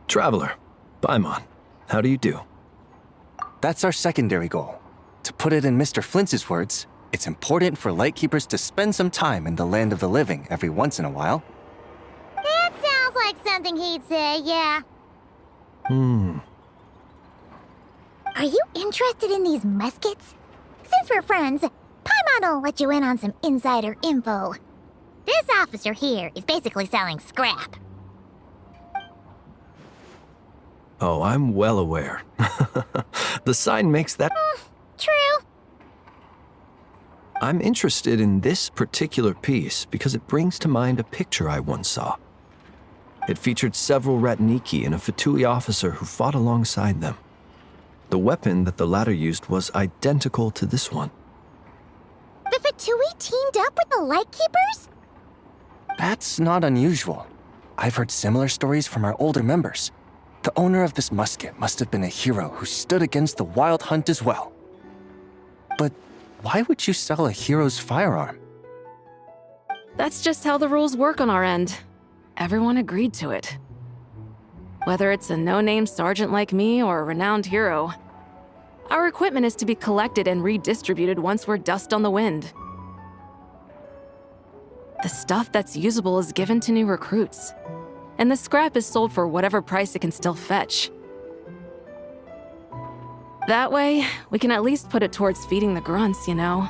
Traveler, Paimon, how do you do? That's our secondary goal. To put it in Mr. Flintz's words, it's important for Lightkeepers to spend some time in the land of the living every once in a while. That sounds like something he'd say, yeah. Are you interested in these muskets? Since we're friends, Paimon will let you in on some insider info. This officer here is basically selling scrap. Oh, I'm well aware. The sign makes that... True. I'm interested in this particular piece because it brings to mind a picture I once saw. It featured several Ratniki and a Fatui officer who fought alongside them. The weapon that the latter used was identical to this one. The Fatui teamed up with the Lightkeepers? That's not unusual. I've heard similar stories from our older members. The owner of this musket must have been a hero who stood against the Wild Hunt as well. But why would you sell a hero's firearm? That's just how the rules work on our end. Everyone agreed to it. Whether it's a no-name sergeant like me or a renowned hero, our equipment is to be collected and redistributed once we're dust on the wind. The stuff that's usable is given to new recruits, and the scrap is sold for whatever price it can still fetch. That way, we can at least put it towards feeding the grunts, you know?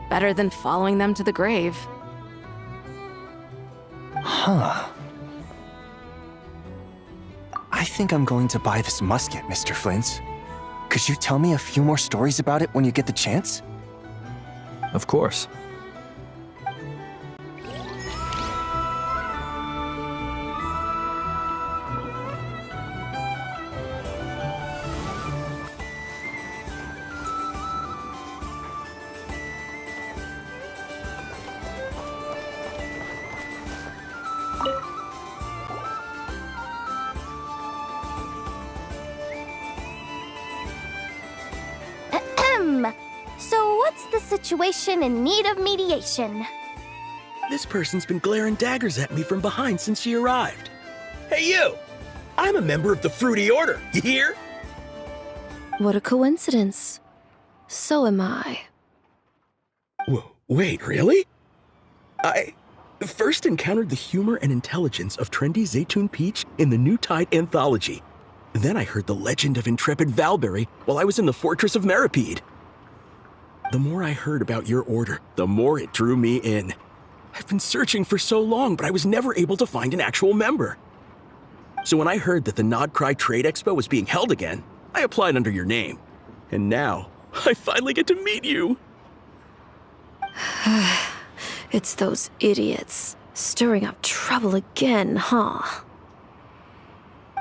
Better than following them to the grave. Huh. I think I'm going to buy this musket, Mr. Flintz. Could you tell me a few more stories about it when you get the chance? Of course. So what's the situation in need of mediation? This person's been glaring daggers at me from behind since she arrived. Hey, you! I'm a member of the Fruity Order, you hear? What a coincidence. So am I. Wait, really? I first encountered the humor and intelligence of trendy Zaytun Peach in the New Tide anthology. Then I heard the legend of intrepid Valberry while I was in the Fortress of Meripede. The more I heard about your order, the more it drew me in. I've been searching for so long, but I was never able to find an actual member. So when I heard that the Nodcry Trade Expo was being held again, I applied under your name. And now, I finally get to meet you. It's those idiots. Stirring up trouble again, huh?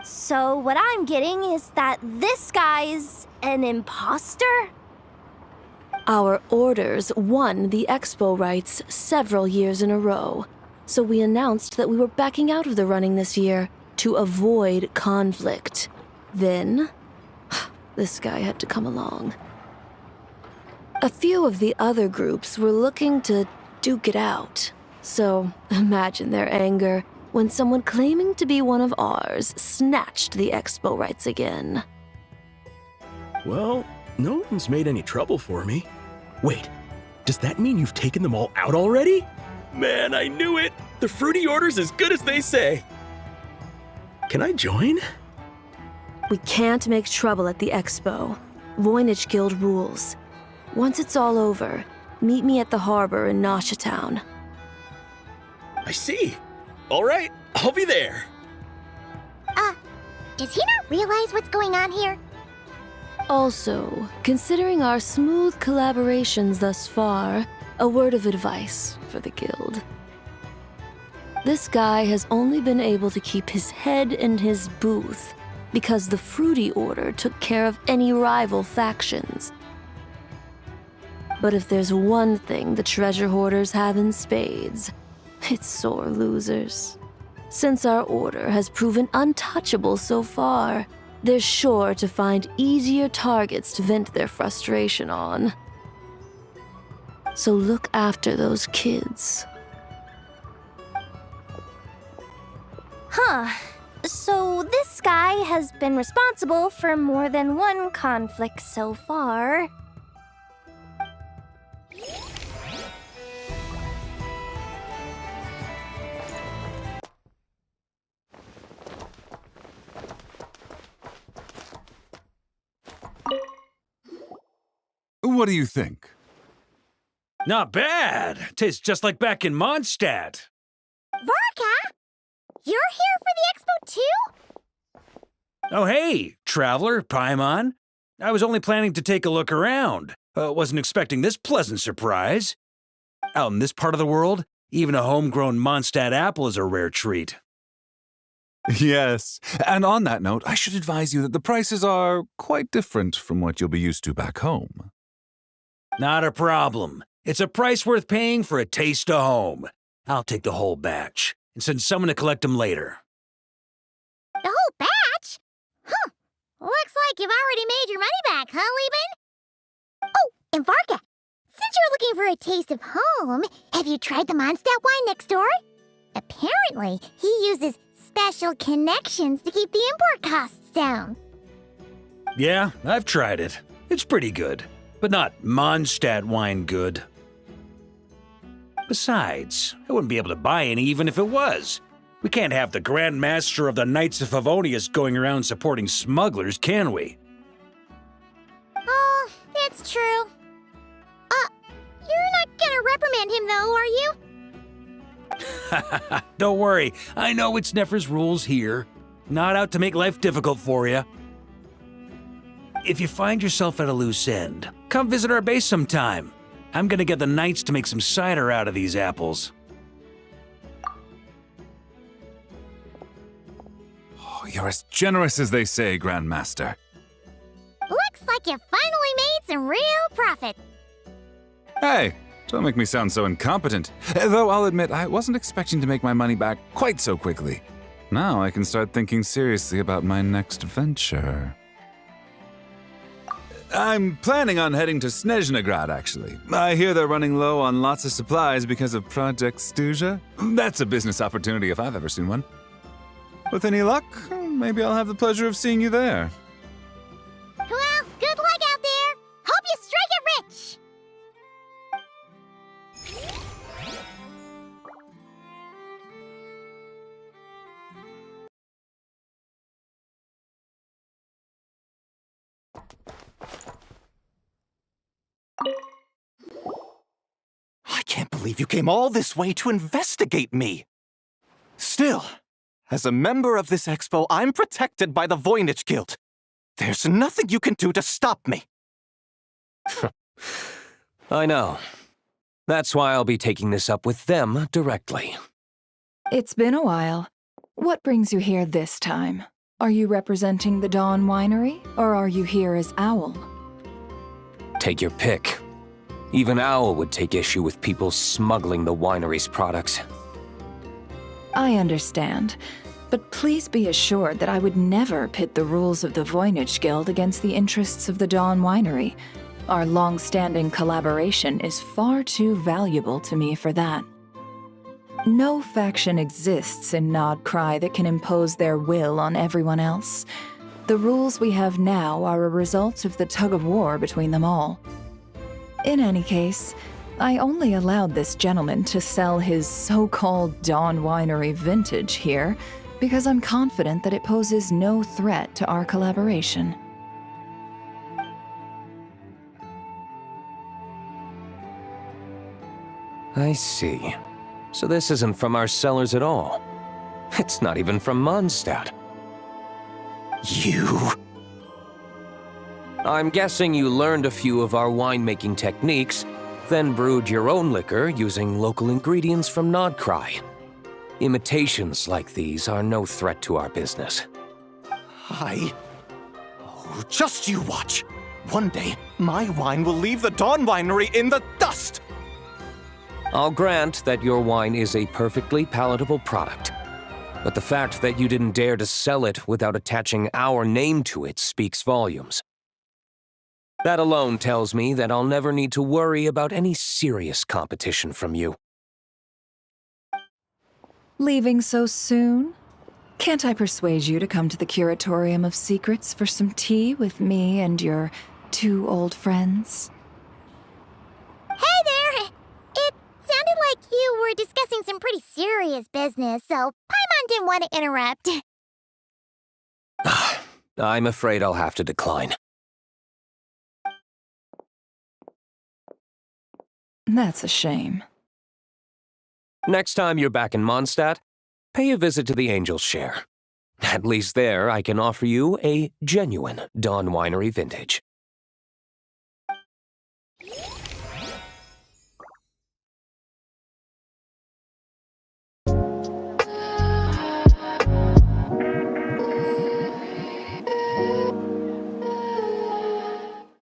So what I'm getting is that this guy's an imposter? Our orders won the expo rights several years in a row, so we announced that we were backing out of the running this year to avoid conflict. Then, this guy had to come along. A few of the other groups were looking to duke it out, so imagine their anger when someone claiming to be one of ours snatched the expo rights again. Well, no one's made any trouble for me. Wait, does that mean you've taken them all out already? Man, I knew it! The Fruity Order's as good as they say. Can I join? We can't make trouble at the expo. Voynich Guild rules. Once it's all over, meet me at the harbor in Nasha Town. I see. All right, I'll be there. Does he not realize what's going on here? Also, considering our smooth collaborations thus far, a word of advice for the guild. This guy has only been able to keep his head in his booth because the Fruity Order took care of any rival factions. But if there's one thing the treasure hoarders have in spades, it's sore losers. Since our order has proven untouchable so far, they're sure to find easier targets to vent their frustration on. So look after those kids. Huh. So this guy has been responsible for more than one conflict so far. What do you think? Not bad. Tastes just like back in Mondstadt. Varka? You're here for the expo too? Oh, hey, traveler, Paimon. I was only planning to take a look around. Wasn't expecting this pleasant surprise. Out in this part of the world, even a homegrown Mondstadt apple is a rare treat. Yes, and on that note, I should advise you that the prices are quite different from what you'll be used to back home. Not a problem. It's a price worth paying for a taste of home. I'll take the whole batch and send someone to collect them later. The whole batch? Huh. Looks like you've already made your money back, huh, Lieben? Oh, and Varka, since you're looking for a taste of home, have you tried the Mondstadt wine next door? Apparently, he uses special connections to keep the import costs down. Yeah, I've tried it. It's pretty good, but not Mondstadt wine good. Besides, I wouldn't be able to buy any even if it was. We can't have the Grand Master of the Knights of Favonius going around supporting smugglers, can we? Oh, that's true. You're not gonna reprimand him though, are you? Don't worry, I know it's Nefer's rules here. Not out to make life difficult for you. If you find yourself at a loose end, come visit our base sometime. I'm gonna get the Knights to make some cider out of these apples. Oh, you're as generous as they say, Grandmaster. Looks like you finally made some real profit. Hey, don't make me sound so incompetent. Though I'll admit, I wasn't expecting to make my money back quite so quickly. Now I can start thinking seriously about my next venture. I'm planning on heading to Snezhnegrad, actually. I hear they're running low on lots of supplies because of Project Stuja. That's a business opportunity if I've ever seen one. With any luck, maybe I'll have the pleasure of seeing you there. Well, good luck out there. Hope you strike it rich. I can't believe you came all this way to investigate me. Still, as a member of this expo, I'm protected by the Voynich Guild. There's nothing you can do to stop me. I know. That's why I'll be taking this up with them directly. It's been a while. What brings you here this time? Are you representing the Dawn Winery, or are you here as Owl? Take your pick. Even Owl would take issue with people smuggling the winery's products. I understand, but please be assured that I would never pit the rules of the Voynich Guild against the interests of the Dawn Winery. Our long-standing collaboration is far too valuable to me for that. No faction exists in Nodcry that can impose their will on everyone else. The rules we have now are a result of the tug-of-war between them all. In any case, I only allowed this gentleman to sell his so-called Dawn Winery vintage here because I'm confident that it poses no threat to our collaboration. I see. So this isn't from our cellars at all. It's not even from Mondstadt. You... I'm guessing you learned a few of our winemaking techniques, then brewed your own liquor using local ingredients from Nodcry. Imitations like these are no threat to our business. Oh, just you watch. One day, my wine will leave the Dawn Winery in the dust! I'll grant that your wine is a perfectly palatable product, but the fact that you didn't dare to sell it without attaching our name to it speaks volumes. That alone tells me that I'll never need to worry about any serious competition from you. Leaving so soon? Can't I persuade you to come to the Curatorium of Secrets for some tea with me and your 2 old friends? Hey there! It sounded like you were discussing some pretty serious business, so Paimon didn't want to interrupt. I'm afraid I'll have to decline. That's a shame. Next time you're back in Mondstadt, pay a visit to the Angel's Share. At least there, I can offer you a genuine Dawn Winery vintage.